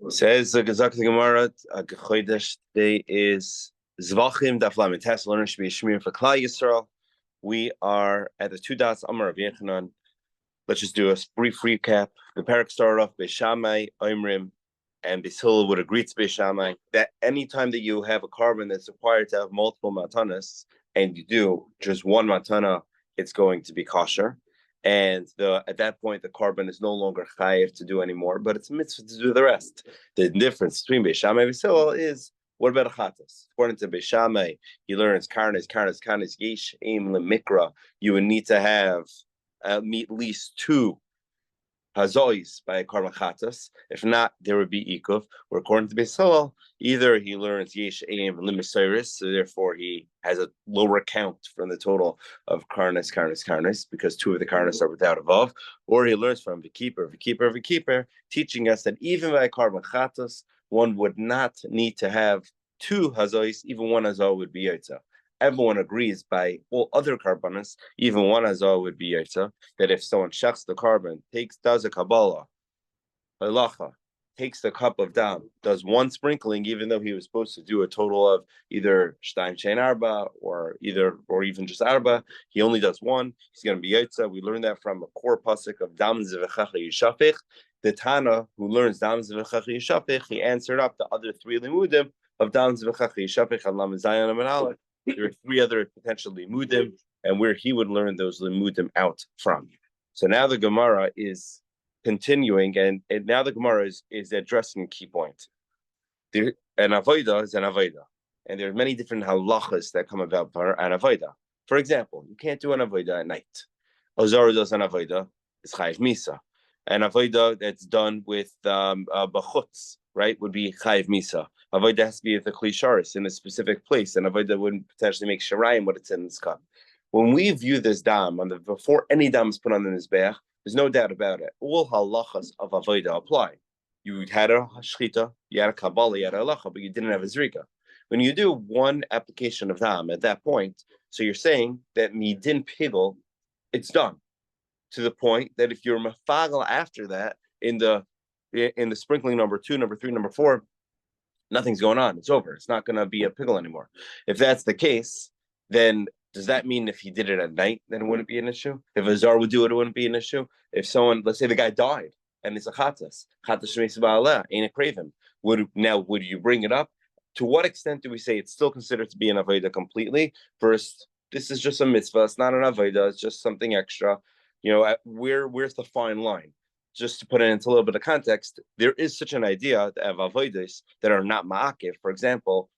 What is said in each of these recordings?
Says the Gezak the Gemara, Chodesh today is Zevachim Daf Lamed Tes. Learning should be a shmir for Klal Yisrael. We are at the two dots Amar Rabbi Yochanan. Let's just do a brief recap. The parak started off Beishamai, Oimrim, and Beis would agree to Beishamai that anytime that you have a carbon that's required to have multiple matanas, and you do just one matana, it's going to be kosher. And at that point, the carbon is no longer chayiv to do anymore, but it's a mitzvah to do the rest. The difference between Beishamai and Beis is, what about a chatas? According to Beishamai, he learns karnes, yesh aim lemikra. You would need to have at least two hazois by a carbon chatas. If not, there would be ikuf. Or according to Beis either he learns yesh aim limisiris, so therefore he has a lower count from the total of karnes, because two of the karnes are without a vav, or he learns from v'keeper, teaching us that even by a carbon chatas, one would not need to have two hazois, even one hazoi would be yotza. Everyone agrees by all other carbonas, even one hazah would be yotza, that if someone shechs the carbon, does a kabbalah, halacha, takes the cup of dam, does one sprinkling, even though he was supposed to do a total of either shtaim shein arba or even just arba, he only does one. He's going to be yotza. We learned that from a core pasuk of dam zevachim yishafich. The Tana who learns dam zevachim yishafich, he answered up the other three limudim of dam zevachim yishafich and lam zayin and aleph. There are three other potential limudim, and where he would learn those limudim out from. So now the Gemara is continuing, and now the Gemara is addressing a key point. An avodah is an avodah, and there are many different halachas that come about for an avodah. For example, you can't do an avodah at night. Ozara does an avodah, it's chayiv misa. An avodah that's done with bachutz, right, would be chayiv misa. Avodah has to be at the klisharis in a specific place, and avodah wouldn't potentially make shirayim what it's in this cup. When we view this dam before any dam is put on the mizbeach, there's no doubt about it. All halachas of avodah apply. You had a shchita, you had a kabbalah, you had a halacha, but you didn't have a zrika. When you do one application of dam at that point, so you're saying that midin pigel, it's done. To the point that if you're mafagel after that in the sprinkling number 2, number 3, number 4, nothing's going on. It's over. It's not going to be a pickle anymore. If that's the case, then does that mean if he did it at night, then it wouldn't be an issue? If a zar would do it, it wouldn't be an issue? If someone, let's say the guy died and it's a chatas shmeis ba'aleh, ain't a craven, would you bring it up? To what extent do we say it's still considered to be an avodah completely? First, this is just a mitzvah. It's not an avodah. It's just something extra. Where's the fine line? Just to put it into a little bit of context, there is such an idea of avodas that are not ma'akiv. For example,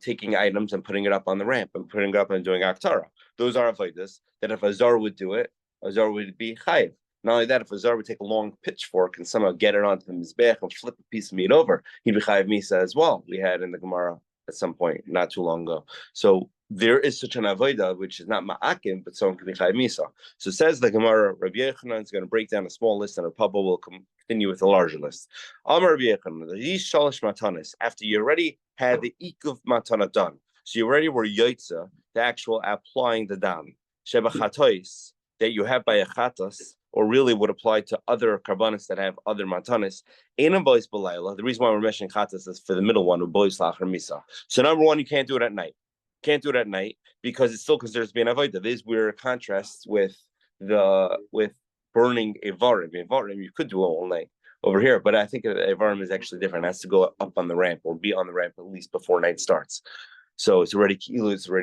taking items and putting it up on the ramp and putting it up and doing aktara. Those are avodas that if a zar would do it, a zar would be chayiv. Not only that, if a zar would take a long pitchfork and somehow get it onto the mizbech and flip a piece of meat over, he'd be chayiv misa as well. We had in the Gemara at some point not too long ago. So there is such an avodah which is not ma'akim, but someone can be chayiv misa. So says the Gemara, Rabbi Yochanan is going to break down a small list, and Rabbi Papa will continue with a larger list. Amar Rabbi Yochanan, these shalosh matanis, after you already had the ikuv matana done, so you already were yotza, the actual applying the dam, shebachatois, that you have by a chatas, or really would apply to other karbanis that have other matanis. The reason why we're mentioning chatas is for the middle one, boys lachar misa. So number one, you can't do it at night. Can't do it at night because it's still considered to be an avodah. This is where it contrasts with burning avarim. Avarim you could do it all night over here, but I think avarim is actually different. It has to go up on the ramp or be on the ramp at least before night starts. So it's already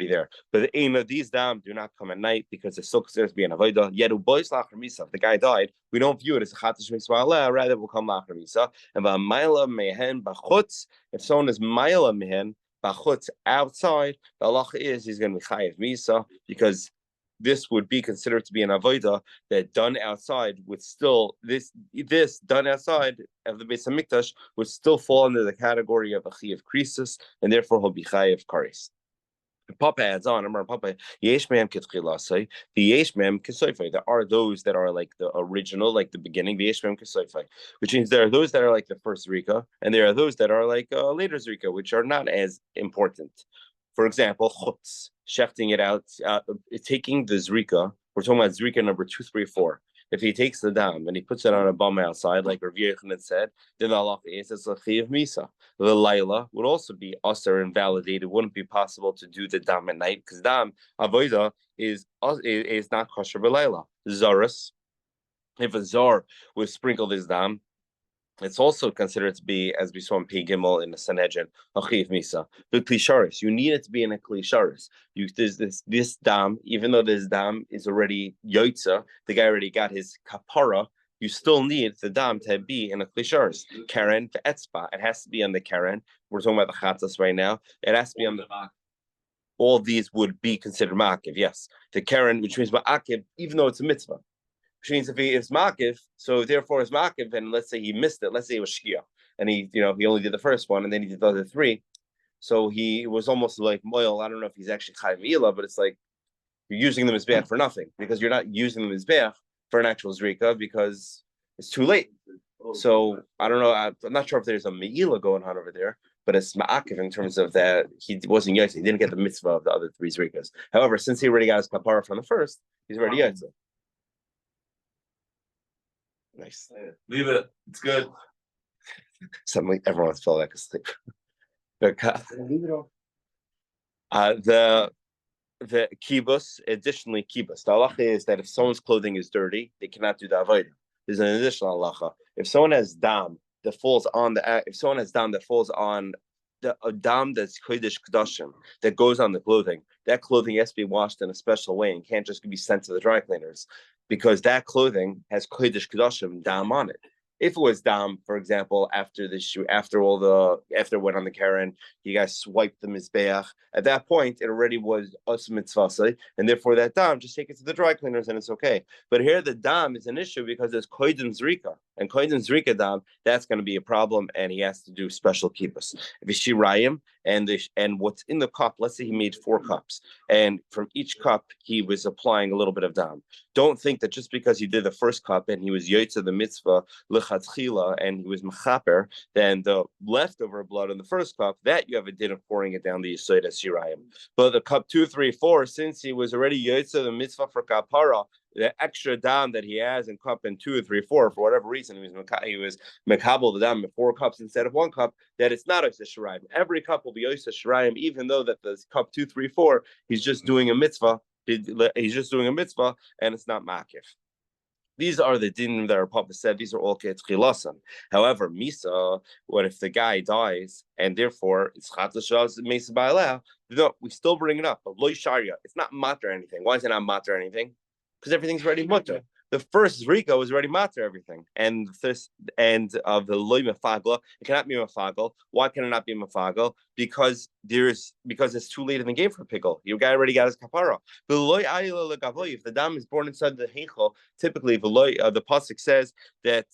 there. But these dam do not come at night because it's still considered to be an avodah. Yet boys lachar misa. If the guy died, we don't view it as a chatas shmeis ba'aleh. Rather, it will come lachar misa. And ba'mayla mehen b'chutz. If someone is mayla mehen b'chutz outside, the halacha is he's going to be chayiv misa because this would be considered to be an avodah that done outside would still this done outside of the Beis Hamikdash would still fall under the category of a chayiv krisis, and therefore he'll be chayiv karis. Papa adds on, Papa, yesh mehem kitchilasai, the yesh mehem kisoifai. There are those that are like the original, like the beginning, the yesh mehem kisoifai, which means there are those that are like the first zrika, and there are those that are like later zrika, which are not as important. For example, chutz, shefting it out, taking the zrika. We're talking about zrika number 2, 3, 4. If he takes the dam and he puts it on a bum outside, like Rabbi Yochanan said, then the halacha is it's a chiv misa. The laila would also be usher and validated. It wouldn't be possible to do the dam at night because dam avoida is not kosher b'layla. Zaris, if a zar was sprinkled his dam, it's also considered to be, as we saw in P Gimel in the Sanhedrin, a chiv misa. But klisharis, you need it to be in a klisharis. There's this dam, even though this dam is already yotza, the guy already got his kapara. You still need the dam to be in a klisharis. Karen the etzba, it has to be on the karen. We're talking about the chatzas right now. It has to be on the. All these would be considered ma'akiv, yes. The karen, which means ma'akiv, even though it's a mitzvah. Which means if he is makif, so therefore is makif, and let's say he missed it, let's say it was shkia, and he only did the first one, and then he did the other three, so he was almost like moil. I don't know if he's actually chayv ila, but it's like you're using them as mizbeach for nothing because you're not using them as mizbeach for an actual zrika because it's too late. So I don't know. I'm not sure if there's a meila going on over there, but it's ma'akiv in terms of that he wasn't yotze. He didn't get the mitzvah of the other three zrikas. However, since he already got his kapara from the first, he's already yotze. Nice. Leave it. It's good. Suddenly, everyone's fell back asleep. The kibbutz, additionally kibbutz. The halacha is that if someone's clothing is dirty, they cannot do the avodah. There's an additional halacha. If someone has dam that falls on a dam that's kodesh kedashim that goes on the clothing, that clothing has to be washed in a special way and can't just be sent to the dry cleaners because that clothing has kodesh kedashim dam on it. If it was dam, for example, after the shoe, after it went on the karen, you guys swiped the mizbeach. At that point, it already was us mitzvah, and therefore that dam, just take it to the dry cleaners and it's okay. But here the dam is an issue because there's koiden zrika, and koiden zrika dam, that's going to be a problem, and he has to do special kibbutz. If it's shirayim and what's in the cup, let's say he made 4 cups, and from each cup he was applying a little bit of dam. Don't think that just because he did the first cup and he was yotze the mitzvah and he was mechaper, then the leftover blood in the first cup, that you have a din of pouring it down the yesod as shirayim. But the cup 2, 3, 4, since he was already yotze the mitzvah for kapara, the extra dam that he has in cup in 2, 3, 4, for whatever reason, he was mekabel the dam in 4 cups instead of 1 cup, that it's not yotze shirayim. Every cup will be yotze shirayim, even though that the cup 2, 3, 4, he's just doing a mitzvah. He's just doing a mitzvah, and it's not makif. These are the din that our Papa said. These are all ketchilasan. However, misa, what if the guy dies and therefore it's chatashas mesa ba'aleh? No, we still bring it up. But loy sharia, it's not matter anything. Why is it not matter anything? Because everything's already mutter. The first Zrika was already matter everything, and this of the loy mefagla, it cannot be mefagel. Why can it not be mefagel? Because it's too late in the game for a pickle. Your guy already got his kapara. If the dam is born inside the heichel, typically the pasuk says that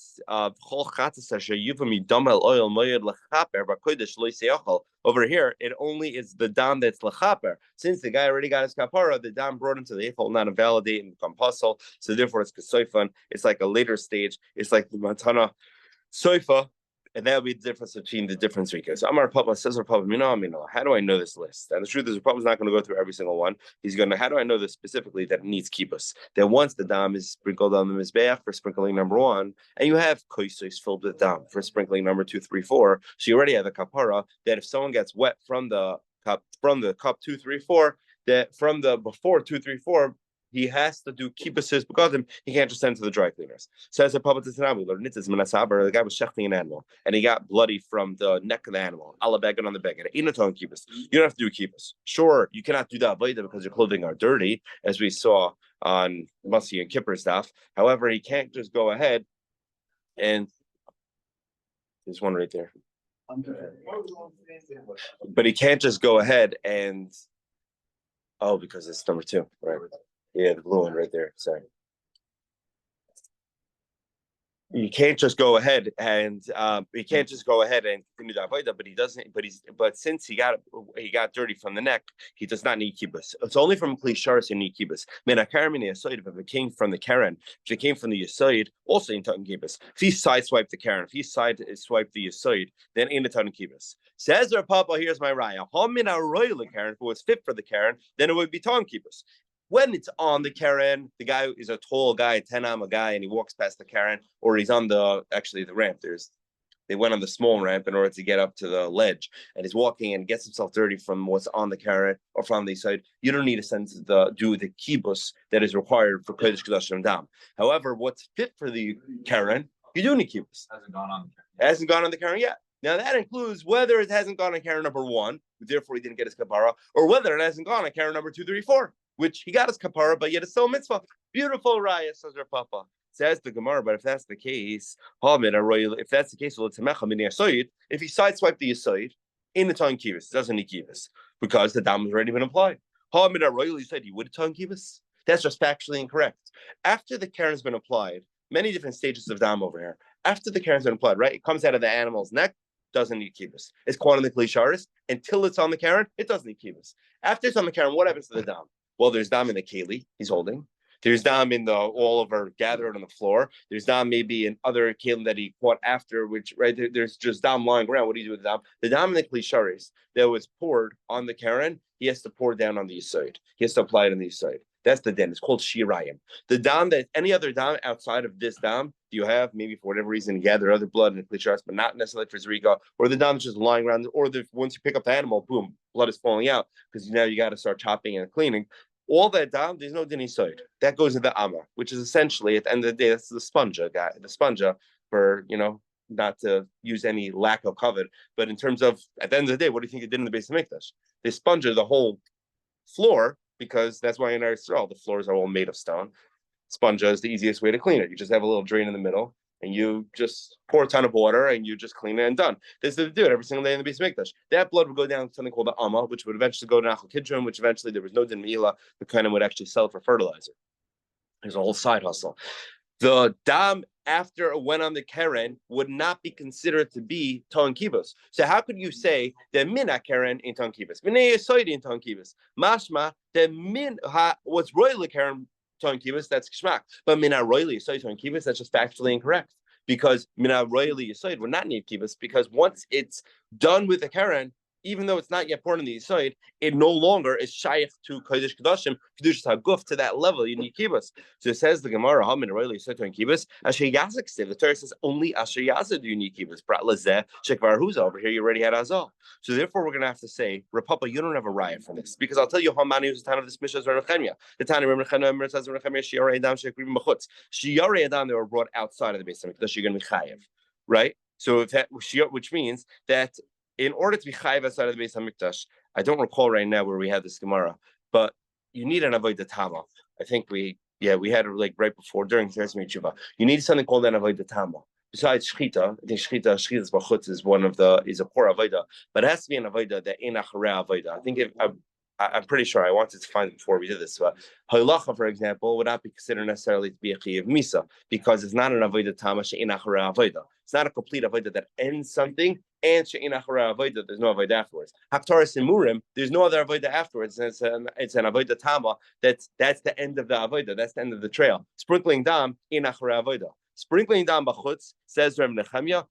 over here, it only is the dam that's lechaper. Since the guy already got his kapara, the dam brought into the eichel, not invalidate and become puzzle. So therefore, it's kesoifan. It's like a later stage. It's like the matana soifa, and that would be the difference between the different zrikas. So Amar Papa says, Papa, how do I know this list? And the truth is, Papa's not going to go through every single one. He's going to, how do I know this specifically that it needs kibbutz? That once the dam is sprinkled on the mizbeach for sprinkling number 1, and you have koisos filled with dam for sprinkling number 2, 3, 4, so you already have the kapara, that if someone gets wet from the cup 2, 3, 4, that from the before 2, 3, 4, he has to do kibbutz because he can't just send to the dry cleaners. Says the Papa Tzanami, the guy was shechting an animal and he got bloody from the neck of the animal. Alabegan on the beggar. You don't have to do kibbutz. Sure, you cannot do that because your clothing are dirty, as we saw on Masi and Kippur stuff. However, he can't just go ahead and there's one right there. But he can't just go ahead and because it's number 2, right? Yeah, the blue one right there. Sorry. You can't just go ahead and continue the avodah, but he doesn't. But since he got dirty from the neck, he does not need kibbutz. It's only from klisharis you need kibbutz. If it came from the karen, if it came from the yesod, also in taken kibbutz. If he sideswiped the karen, if he sideswiped the yesod, then in the taken kibbutz. Says their Papa, here's my raya. If it was fit for the karen, then it would be taken kibbutz. When it's on the Karen, the guy is a tall guy, 10 guy, and he walks past the Karen, or he's on the ramp. They went on the small ramp in order to get up to the ledge, and he's walking and gets himself dirty from what's on the Karen or from the side. You don't need a sense to do the kibbutz that is required for Kodesh Kodashim Dam. However, what's fit for the Karen, you do need kibbutz. It hasn't gone on the Karen yet. Now that includes whether it hasn't gone on Karen number 1, therefore he didn't get his kapara, or whether it hasn't gone on Karen number 2, 3, 4, which he got his kapara, but yet it's still a mitzvah. Beautiful raya, says Rav Papa. Says the Gemara, but if that's the case, if that's the case, if he sideswiped the Yisayid in the tongue kivus, doesn't need kivus because the dam has already been applied. You said he would have tongue kivus. That's just factually incorrect. After the Karen has been applied, many different stages of dam over here. After the Karen has been applied, right? It comes out of the animal's neck, doesn't need kivus. It's caught in the klisharis until it's on the Karen, it doesn't need kivus. After it's on the Karen, what happens to the dam? Well, there's dam in the keli he's holding. There's dam in the all over gathered on the floor. There's dam maybe in other kelim that he caught after, which there's just dam lying around. What do you do with the dam? The dam in the klisharis that was poured on the Karen, he has to pour down on the Yisod. He has to apply it on the Yisod. That's the den. It's called shirayim. The dam that any other dam outside of this dam you have, maybe for whatever reason, gather other blood in the klisharis, but not necessarily for zrika, or the dam is just lying around, or once you pick up the animal, boom, blood is falling out because now you got to start chopping and cleaning. All that dam, there's no din side. That goes in the amma, which is essentially at the end of the day, that's the sponja guy, the sponja for not to use any lack of covet. But in terms of at the end of the day, what do you think it did in the base of Mikdash? They sponja the whole floor because that's why in Israel the floors are all made of stone. Sponja is the easiest way to clean it. You just have a little drain in the middle, and you just pour a ton of water and you just clean it and done. This is to do it every single day in the Beis Mikdash. That blood would go down to something called the Amma, which would eventually go to Nachal Kidron, which eventually there was no din meila. The kind would actually sell it for fertilizer. There's a whole side hustle. The dam after it went on the Karen would not be considered to be ton kibus. So how could you say that mina Karen in ton kibus? Mina yesoid in ton kibus. Mashma that min what's royal Karen ton kibus, that's kishmak. But mina royal yesoid ton kibus, that's just factually incorrect. Because mina royal yesoid would not need kibus, because once it's done with the Karen, even though it's not yet poured in the Yisoid, it no longer is shaykh to Kodesh Kodashim, Kedushas HaGuf, to that level, you need kibbutz. So it says the Gemara, Ha min royal Yisoid to kibbutz, Asher Yazik Stiv. The Torah says only Asher Yazik do you need kibbutz. Prat Lazeh, Shekvar Huza, over here you already had Azal. So therefore we're going to have to say, Rapapa, you don't have a riot from this, because I'll tell you how many who's the time of this Mishnah is Renechemia. The time of Renechemia says Renechemia, Shiare Adam, Shekribim Bachutz. Shiare Adam, they were brought outside of the Beis Hamikdash, you're going to be chayev, right? So if that, which means that in order to be chayiv outside of the Beis Hamikdash, I don't recall right now where we had this Gemara, but you need an avodah tama. I think we had it like right before during Teres Tshuva. You need something called an avodah tama. Besides shchita, I think shchita's bachutz is a core avodah, but it has to be an avodah that ain't acharei avodah. I think I'm pretty sure I wanted to find it before we did this, but halacha, for example, would not be considered necessarily to be a chiyuv misa because it's not an avodah tama she'in acharei avodah. It's not a complete avodah that ends something and she'in acharei avodah. There's no avodah afterwards. Haktaras imurim, there's no other avodah afterwards. It's an avodah tama. That's the end of the avodah. That's the end of the trail. Sprinkling dam in acharei avodah. Sprinkling dam b'chutz, says Reb Nechemia.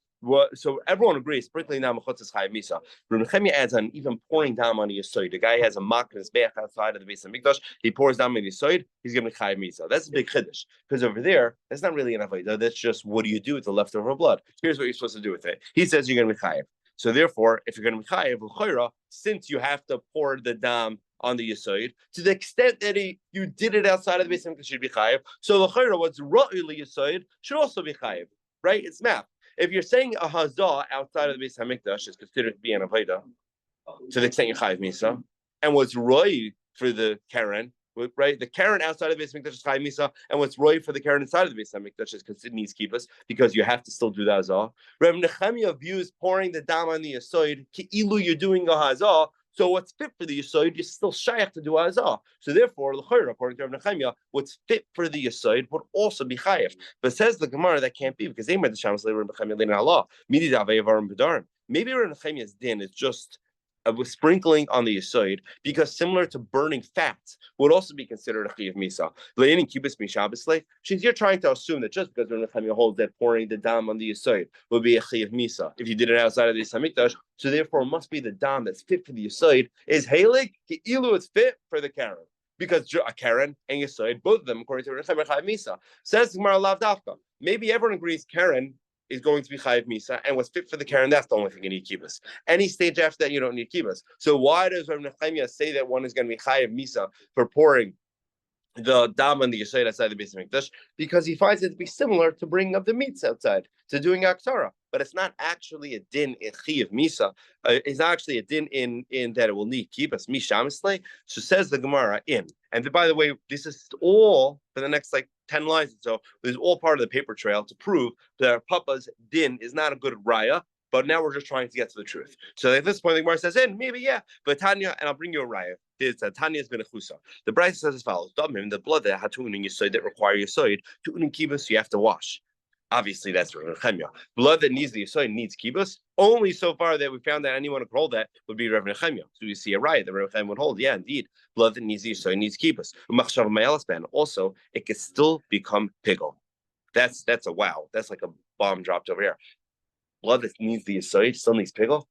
So everyone agrees, sprinkling down mechutz is chayav misa. Reb Nechemia adds on even pouring down on the yisoid. The guy has a mak in his beach outside of the Beis Hamikdash. He pours down on the yisoid. He's going to chayav misa. That's a big chiddush because over there, that's not really an avodah. That's just what do you do with the leftover blood? Here's what you're supposed to do with it. He says you're going to be chayav. So therefore, if you're going to be chayav l'chayra, since you have to pour the dam on the yisoid, to the extent that you did it outside of the Beis Hamikdash, should be chayav. So l'chayra, what's ra'il yisoid should also be chayav. Right? It's math. If you're saying a hazah outside of the Beis Hamikdash is considered to be an avodah, to the extent you chayiv misa, and what's roy for the Karen, right? The Karen outside of the Beis Hamikdash is chayiv misa, and what's roy for the Karen inside of the Beis Hamikdash is considered needs kibbutz because you have to still do the hazah. Reb Nechemia views pouring the dam on the yisoid ki'ilu you're doing a hazah. So what's fit for the Yisoid, you're still shaykh to do Azah. So therefore, according to Rabbi Nechemia, what's fit for the Yisoid would also be chayav. But says the Gemara that can't be because they made the Shams later Rabbi Nechemia later Allah. Maybe Rabbi Nechemia's din is just with sprinkling on the Yisoid because similar to burning fats would also be considered a chiyuv misa. Le'enin kibus mishabisle. Since you're trying to assume that just because Rabbi Nechemia holds that pouring the dam on the Yisoid would be a chiyuv misa if you did it outside of the Beis Hamikdash, so therefore it must be the dam that's fit for the Yisoid is halig ki'ilu it's fit for the Karen because a Karen and Yisoid, both of them, according to Rechem, are Chayiv Misa. Says Gemara Lav Dafka. Maybe everyone agrees Karen is going to be Chayiv Misa, and what's fit for the Karen, that's the only thing you need kibbutz. Any stage after that, you don't need kibbutz. So why does Rabbi Nechemiah say that one is going to be Chayiv Misa for pouring the dam and the yesod outside the base of Mikdash? Because he finds it to be similar to bringing up the meats outside, to doing aktara. But it's not actually a din in chi of misa. It's actually a din in that it will need kibbutz mishamisle. So says the Gemara in. And by the way, this is all for the next 10 lines. So this is all part of the paper trail to prove that our papa's din is not a good raya. But now we're just trying to get to the truth. So at this point, the Gemara says, maybe, yeah, but Tanya, and I'll bring you a raya. Tanya's been a chusa. The Brisa says as follows: the blood that had tuning yisoid that require yisoid tuning kibbutz, you have to wash. Obviously, that's Rabbi Nechemiah. Blood that needs the yisoid needs kibbutz. Only so far that we found that anyone who could hold that would be Rabbi Nechemiah. So you see a riot that Rabbi Nechemiah would hold. Yeah, indeed, blood that needs the yisoid needs kibbutz. Also, it could still become pigel. That's a wow. That's like a bomb dropped over here. Blood that needs the yisoid still needs pigel.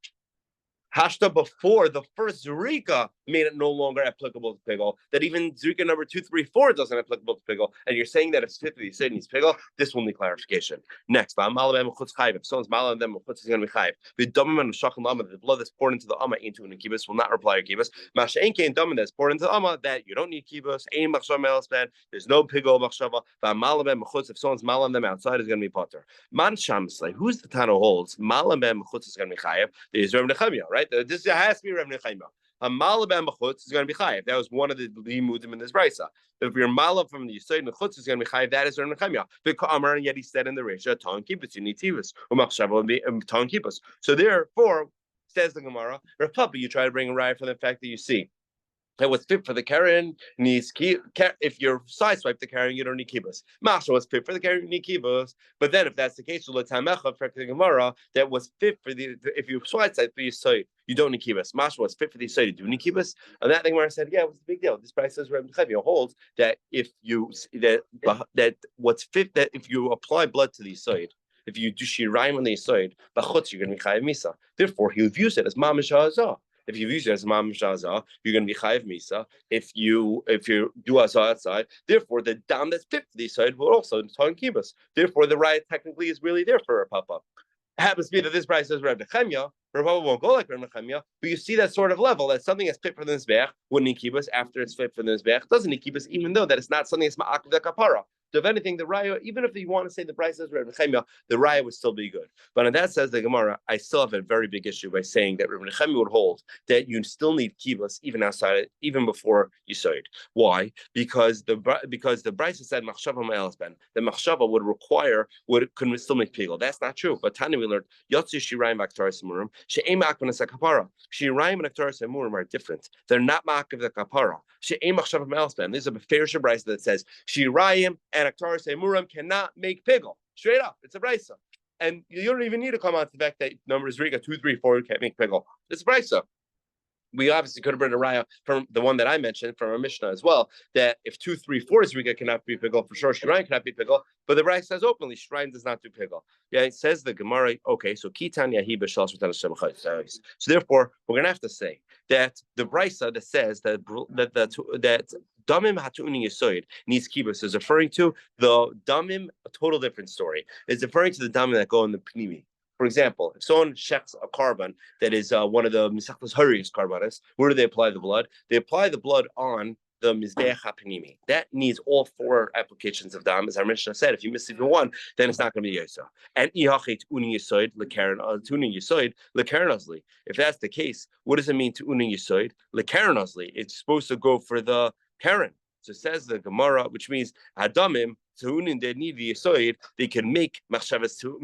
Hashta before the first Zurika made it no longer applicable to Pigel, that even Zurika number 2, 3, 4 doesn't applicable to Pigel, and you're saying that if 50 you say it needs Pigel, this will need clarification. Next, if someone's Malam them is going to be Chayiv. The blood that's poured into the Amma into an Kibbutz will not reply to Kibbutz. Mashain Kain Daman that's poured into the Amma, that you don't need Kibbutz, Ain Machshav Melaspan, there's no Pigel Machshava, if someone's Malam them outside is going to be Potter. Man Shamslay, who's the Tano holds? Malam Mechutz is going to be Chayiv, there's Rabbi Nechemiah, right? This has to be Rabbi Nechemiah. A malabam b'chutz is going to be chayiv. That was one of the limudim in this brisa. If your malab from the yisoid and the chutz is going to be chayiv, that is Rabbi Nechemiah. V'ka'amar, and yet he said in the Resha, ton kibbutz, you need tivus. U'machshava ton kibbutz. So therefore, says the Gemara, Rabbi, you try to bring a raya from the fact that you see that what's fit for the Karen needs if you're sideswipe the Karen, you don't need kibbutz. Masha was fit for the Karen, you need kibbutz. But then if that's the case, for the Gemara, that was fit for if you sideswipe the yisoid, you don't need kibbutz. Masha was fit for the yisoid, you do need kibbutz. And that thing where I said, yeah, what's the big deal? This price says Rabbi Nechemiah holds that if you that what's fit, that if you apply blood to the yisoid, if you do shirayim on the yisoid, b'chutz, you're going to be chayiv misa. Therefore, he views it as mamish hazah. If you use it as mamish hazah, you're going to be chayiv misa. If you do hazah outside, therefore the dam that's fit for the side will also turn kibbutz. Therefore, the riot technically is really there for a papa. It happens to be that this price says Rabbi Nechemiah. Rabbi won't go like Rabbi Nechemiah, but you see that sort of level that something that's fit for the mizbeach wouldn't need kibbutz after it's fit for the mizbeach doesn't need kibbutz, even though that it's not something that's ma'akev the kapara. So if anything, the raya, even if you want to say the price says Rabbi Nechemiah, the raya would still be good. But on that says the Gemara, I still have a very big issue by saying that Rabbi Nechemiah would hold that you still need kibbutz even outside, even before yisoid. Why? Because the brisa said machshava me'elasben. The machshava could still make pigel. That's not true. But Tanya we learned yotzi shirayim aktaras emurim she'em akvanas kapara. Shirayim and aktaras emurim are different. They're not ma'akev the kapara. She'em machshava me'elasben. This is a fair brisa that says shirayim and aktaras emurim cannot make pigel. Straight up, it's a brisa. And you don't even need to come out to the fact that numbers Riga 2, 3, 4 can't make pigel. It's a brisa. We obviously could have brought a raya from the one that I mentioned from our Mishnah as well, that if 2, 3, 4 is Riga cannot be pigel, for sure Shrine cannot be pigel, but the raya says openly Shrine does not do pigel. Yeah, it says the Gemara, okay, so Kitan Yahi B'Shal. So therefore, we're going to have to say that the brisa that says that Damim Hatu'uni Yisoid needs kibbutz is referring to the Damim, a total different story. It's referring to the Damim that go in the Pnimi. For example, if someone shechs a carbon that is one of the Misachtas Hurrius carbonis, where do they apply the blood? They apply the blood on the Mizbeach HaPnimi. That needs all 4 applications of dam. As our Mishnah said, if you miss even one, then it's not going to be Yosef. And Ihachet Uni Yisoid, Tuning Yisoid, Lekaranazli. If that's the case, what does it mean to Uni Yisoid? Lekaranazli. It's supposed to go for the Karen. So says the Gemara, which means Adamim, they need the yisoid, they can make machshavas to.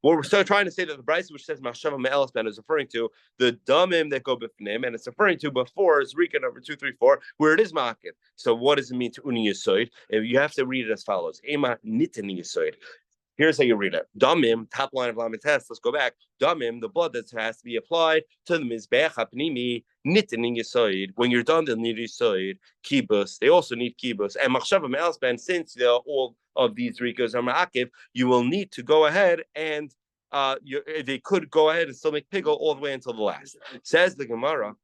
What we're still trying to say that the brisa which says machshava me'elasban is referring to the damim that go b'fnim, and it's referring to before Zrika number 2, 3, 4, where it is ma'akev. So what does it mean to uni yisoid? You have to read it as follows: Ema nitin yisoid. Here's how you read it. Damim, top line of Lamed Tes. Let's go back. Damim, the blood that has to be applied to the Mizbeach HaPnimi, nitin in Yisoid. When you're done, they'll need Yisoid. Kibbutz, they also need kibbutz. And Machshava Me'elsben, since all of these rikas are ma'akiv, you will need to go ahead and they could go ahead and still make pigel all the way until the last. Says the Gemara,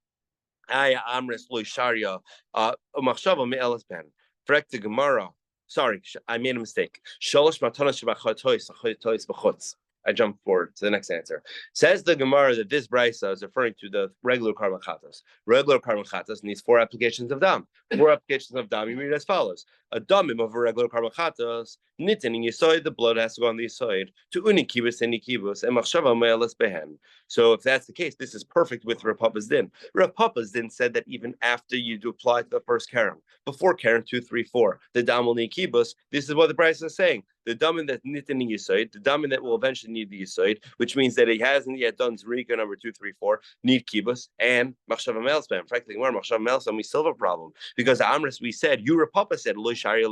Aya Amris Loy Sharia Machshava Me'elas Ben. Correct the Gemara. Sorry, I made a mistake. Shalosh Matanas Shabachatois B'chutz. I jumped forward to the next answer. Says the Gemara that this brisa is referring to the regular carbon chatas. Regular carbon chatas needs 4 applications of dam. 4 applications of dam, you read as follows. A damim of a regular carbon chatas, nitin in yisoid, the blood has to go on the yisoid, to unikibus and nikibus, and machshava me'elas behen. So if that's the case, this is perfect with Rav Papa's din. Rav Papa's din said that even after you do apply to the first karen, before karen 2, 3, 4, the dam will need kibus. This is what the brisa is saying. The damin that nitin in yisoid, the damin that will eventually need the yisoid, which means that he hasn't yet done zrika number 2, 3, 4, need kibus and machshava me'elas. Frankly, more machshava me'elas, we still have a problem because Amris we said, your Papa said lo shari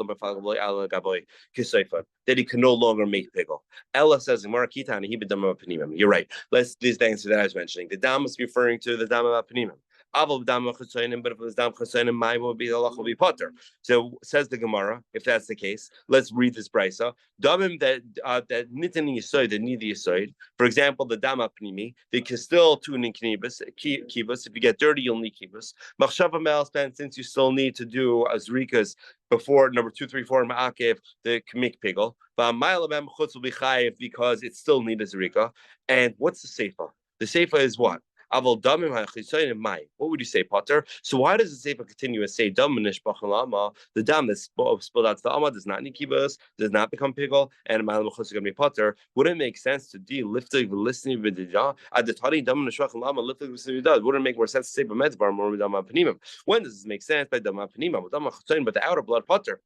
that he can no longer make pigel. Ella says you're right. Let's this answer that I was mentioning. The dam is referring to the dam of panimim. But if it was dam chasonim, my will be the lach will be potter. So says the Gemara, if that's the case, let's read this brisa. Damim that nitin yisoid that need the yisoid. For example, the dam apnimi, they can still tune in kibus. If you get dirty, you'll need kibus. Machshava me'elas, since you still need to do azrikas before number 2, 3, 4 ma'akev the kamik pigel. But ma'alabem chutz will be chayiv because it still needs zrika. And what's the seifa? The seifa is what? What would you say, Potter? So why does the Sefer continue and say the dam that's spilled out to the Amma does not need kibus, does not become pigel, and Malam is going to be Potter? Wouldn't it make sense to deal lifting listening with the at the Tani dam nishvach lama lifting listening does? Wouldn't it make more sense to say b'metzbar more with dama panimim? When does this make sense by dama panimim? But the outer blood Potter.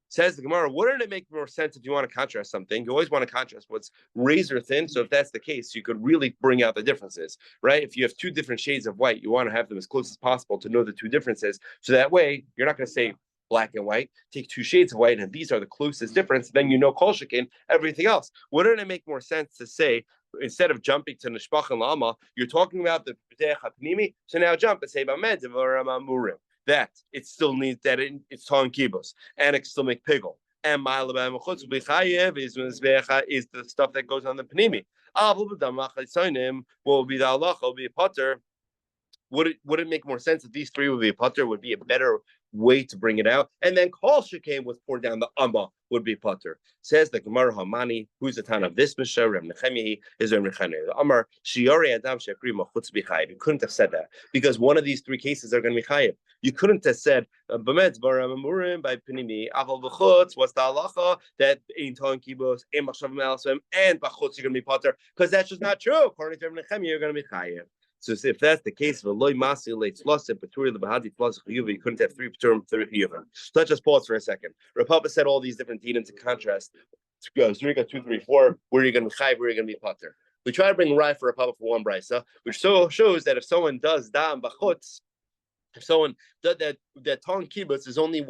Says the Gemara, wouldn't it make more sense if you want to contrast something? You always want to contrast what's razor thin. So if that's the case, you could really bring out the differences, right? If you have 2 different shades of white, you want to have them as close as possible to know the 2 differences. So that way, you're not going to say black and white. Take 2 shades of white, and these are the closest difference. Then you know kol shekin everything else. Wouldn't it make more sense to say, instead of jumping to nishpach and lama, you're talking about the p'tech hapnimi, so now jump and say b'med or murim. That it still needs that it's ton kibos and it can still make pigel. And ma'alabam chutz b'chayev is the stuff that goes on the panimi. What will be the halacha? Will be a potter. Would it make more sense that these 3 would be a potter? Would be a better way to bring it out? And then kol shekaim was poured down the amma would be potter. Says the Gemara Hamani, who's the town of this Mishnah? Reb Nechemiah is Reb Nechemiah. The Amar Shiori Adam Shekri Machutz B'Chayev. You couldn't have said that because one of these 3 cases are going to be chayev. You couldn't have said B'metz Baram Amurim by Pinimi Aval B'Chutz. What's the halacha that in Ton Kibos in Machshav Me'elasvim and B'Chutz you're going to be potter because that's just not true. According to Reb Nechemiah, you're going to be chayev. So if that's the case, you couldn't have 3 P'turim, 3 Chiyuvim. So let's just pause for a second. Rav Papa said all these different dinim to contrast. Zrika 2, 3, 4. Where are you going to be chayiv? Where are you going to be potter? We try to bring Rai for Rav Papa for one brisa, which so shows that if someone does dam b'chutz, if someone that ton kibbutz is only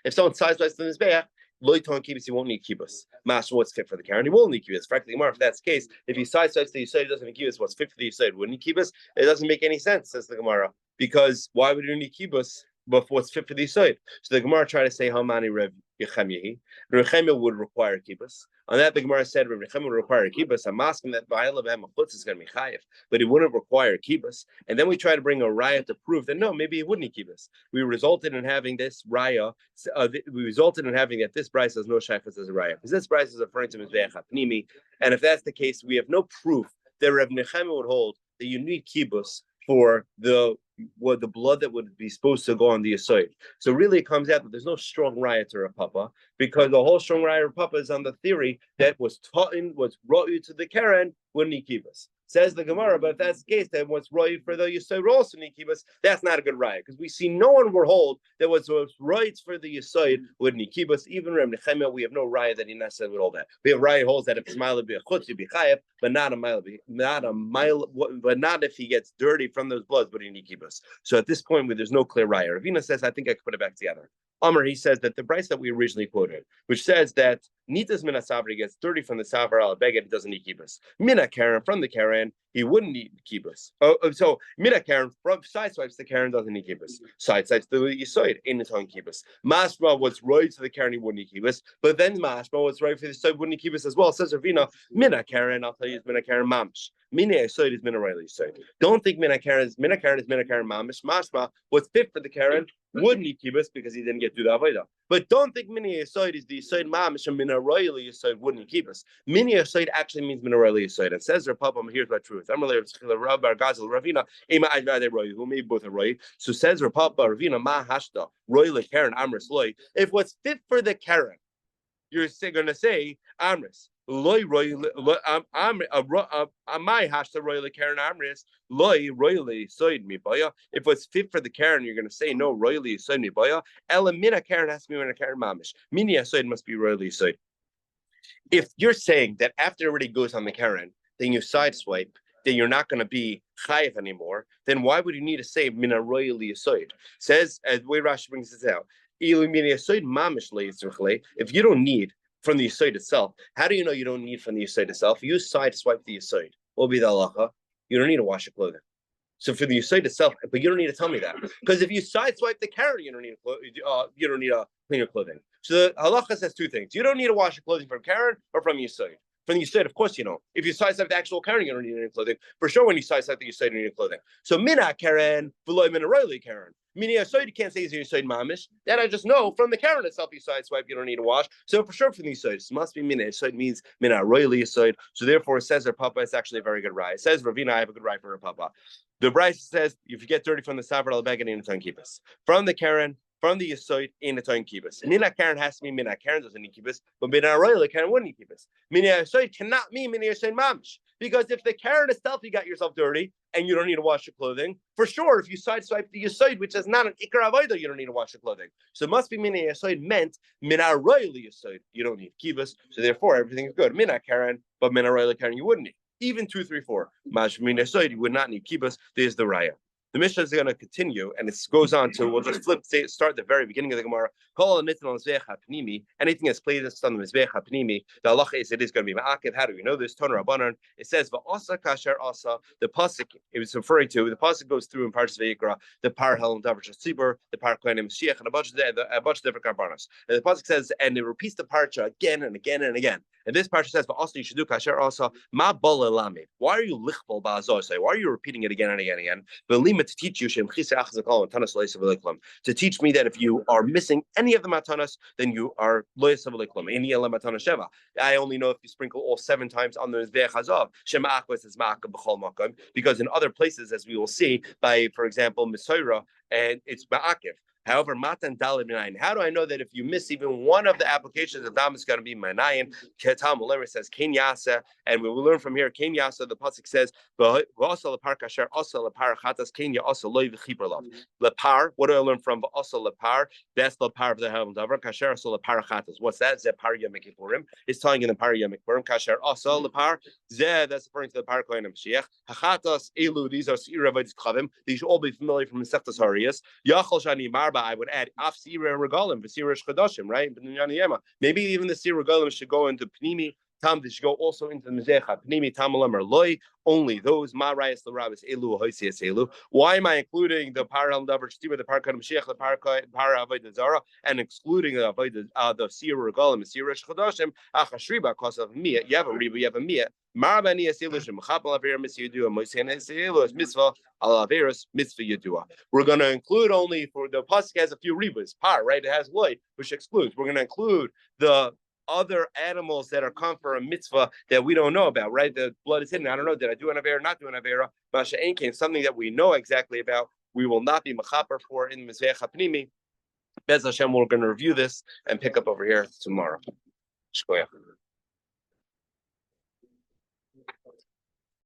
if someone size the mizbeach. Loy ton kibbutz, he won't need kibbutz. Master, what's fit for the Karen? He will need kibbutz. Frankly, if that's the case, if he sidesteps the Yisrael, he doesn't need kibbutz. What's fit for the Yisrael wouldn't need kibbutz? It doesn't make any sense, says the Gemara. Because why would you need kibbutz before what's fit for the Yisrael? So the Gemara tried to say how many Reb Yechemiah. Reb Yechemiah would require kibbutz. On that, the Gemara said Reb Yechemiah would require kibbutz. I'm asking that Ba'alav Chutz is going to be chayiv, but he wouldn't require kibbutz. And then we try to bring a raya to prove that no, maybe he wouldn't need kibbutz. We resulted in having this raya. We resulted in having that this brisa has no shaykhus as a raya because this brisa is referring to mizbeach hapnimi. And if that's the case, we have no proof that Reb Nechemiah would hold that you need kibbutz for the blood that would be supposed to go on the aside. So really it comes out that there's no strong raya to Rav Papa because the whole strong raya of Papa is on the theory that was taught brought you to the Karen wouldn't he keep us. Says the Gemara, but if that's the case, then what's right for the Yisod also need kibbutz? That's not a good raya because we see no one will hold that what's right for the Yisod would need kibbutz. Even Reb Nechemiah, we have no raya that he necessarily would hold that. We have raya holds that if it's mile be a chutz, you'd be chayev, but not a mile, but not if he gets dirty from those bloods, but he need kibbutz. So at this point, where there's no clear raya, Ravina says, I think I could put it back together. Amr, he says that the price that we originally quoted, which says that Nitas Mina Savri gets dirty from the Savra al Beged, it doesn't need kibbutz. Mina Karen from the Karen, he wouldn't need kibbutz. So mina Karen side swipes the Karen doesn't need kibbutz. Side swipes the yisoid in its own kibbutz. Mashma was right to the Karen he wouldn't need kibbutz, but then Mashma was right for the side wouldn't need kibbutz as well. Says Ravina mina Karen. I'll tell you, it's mina Karen mamish. Mina yisoid is mina royal yisoid. Don't think mina Karen is mina Karen mamish. Mashma was fit for the Karen would need kibbutz because he didn't get to the avodah. But don't think mini yisoid is the yisoid mamish and mina royal yisoid wouldn't keep us. Mini yisoid actually means mina royal yisoid. And says Rabbi, here's my truth. I'm a Rabbi Gazel Ravina ema ajvade roy who may both are roy. So says Rabbi Ravina ma hashta royal Karen amris loy. If what's fit for the Karen, you're going to say amris. Loy roy my hashta royal Karen amris loy royally soid mi baya. If it's fit for the Karen, you're going to say no royally soid mi baya. Ela mina Karen has to be mina Karen mamish. Mini soid must be royally soid. If you're saying that after it already goes on the Karen, then you sideswipe, then you're not going to be chayiv anymore, then why would you need to say mina royally soid? Says as the way Rashi brings this out, if you don't need from the yisoid itself, how do you know you don't need from the yisoid itself? You sideswipe the yisoid. What will be the halacha? You don't need to wash your clothing. So for the yisoid itself, but you don't need to tell me that, because if you sideswipe the Karen, you don't need to clean your clean. So the halacha says two things: you don't need to wash your clothing from Karen or from yisoid. From the yisoid, of course, you know. If you sideswipe the actual Karen, you don't need any clothing. For sure, when you sideswipe the yisoid, you need clothing. So mina Karen, v'loy mina royli Karen. Meaning yisoid, you can't say it's yisoid mamish. That I just know from the Karen itself. You sideswipe, you don't need to wash. So for sure, from the yisoid, it must be mina. Yisoid means mina royli yisoid. So therefore, it says her papa. It's actually a very good rye. It says Ravina, I have a good rye for her papa. The Bryce says if you get dirty from the Savra, I'll beg it in the time keep us. From the Karen, from the yisoid in the time keep us. Mina Karen has to be mina Karen doesn't need keep us, but mina royal Karen wouldn't keep us. Mina yisoid cannot mean mina yisoid mamish, because if the Karen itself you got yourself dirty and you don't need to wash your clothing, for sure if you sideswipe the yisoid, which is not an ikar avodah, you don't need to wash your clothing. So it must be mina yisoid meant mina royal yisoid. You don't need keep us, so therefore everything is good. Mina Karen, but mina royal Karen you wouldn't need. Even 2, 3, 4. Mashmin yisoid you would not need kibbutz. There's the raya. The Mishnah is going to continue, and it goes on to, we'll just start at the very beginning of the Gemara. Anything that's placed on the Mizbech HaPnimi, the halacha is it is going to be ma'akev. How do we know this? Toner Rabbanan. It says, V'asa kasher asa, the pasuk it was referring to, the pasuk goes through in Parshas Vayikra, the par hel and davar tzibur, the par kohenim Mashiach, and a bunch of different karbanos. And the pasuk says, and it repeats the parsha again and again and again. And this parsha says, "V'asa you should do kasher asa ma bal elamed." Why are you lichbal ba'azosai? Why are you repeating it again and again and again? To teach you to teach me that if you are missing any of the matanas, then you are loyas of sheva. I only know if you sprinkle all 7 times on the mizbeach hazav. Shema akwas is ma'aka b'chol makom, because in other places, as we will see, by for example Misoira, and it's ma'akiv. However, matan dalid minayin. How do I know that if you miss even one of the applications, the dam is going to be minayin? Ketam Ulemer says ken yasa, and we will learn from here. Ken yasa, the pasuk says v'asa lepar kasher asa lepar chatas kenya asa loy v'chiper lav lepar. What do I learn from asa lepar? That's lepar of the heaven davar kasher asa lepar chatas. What's that? Zeh par yom kippurim. It's telling in the par yom kippurim kasher asa lepar. Zeh, that's referring to the par kohenim Mashiach. Hachatas elu. These are siravaydis kavim. These should all be familiar from the Seftas Hariyas. Yachol shani mar. I would add af sira regalim v'sira shchadashim, right? Maybe even the sira regalim should go into pnimi. They should go also into the Mizecha. Pnimi Tamalam or Loy, only those Marayas Larabis Elu Hoisias Elu. Why am I including the Paral Davar Shtiva, the Parkan Mashiach, the Para Avodah Zara, and excluding the Sira Regalim, the Sira Shchadashim, Achashriba, cause of Mia, you have a Riba, you have a Mia. Marabani Asilushim, Chapal Avera Mitzvah Yudua, Moisan Asilu is Mitzvah, Alaveras Mitzvah Yudua. We're going to include only for the Pasuk has a few Ribas, Par, right? It has Loy, which excludes. We're going to include the other animals that are come for a mitzvah that we don't know about, right? The blood is hidden. I don't know. Did I do an avera, not do an avera? Masha Ainkin, something that we know exactly about, we will not be mechaper for in Mizvech HaPnimi. Bez Hashem, we're going to review this and pick up over here tomorrow. Shkoyach.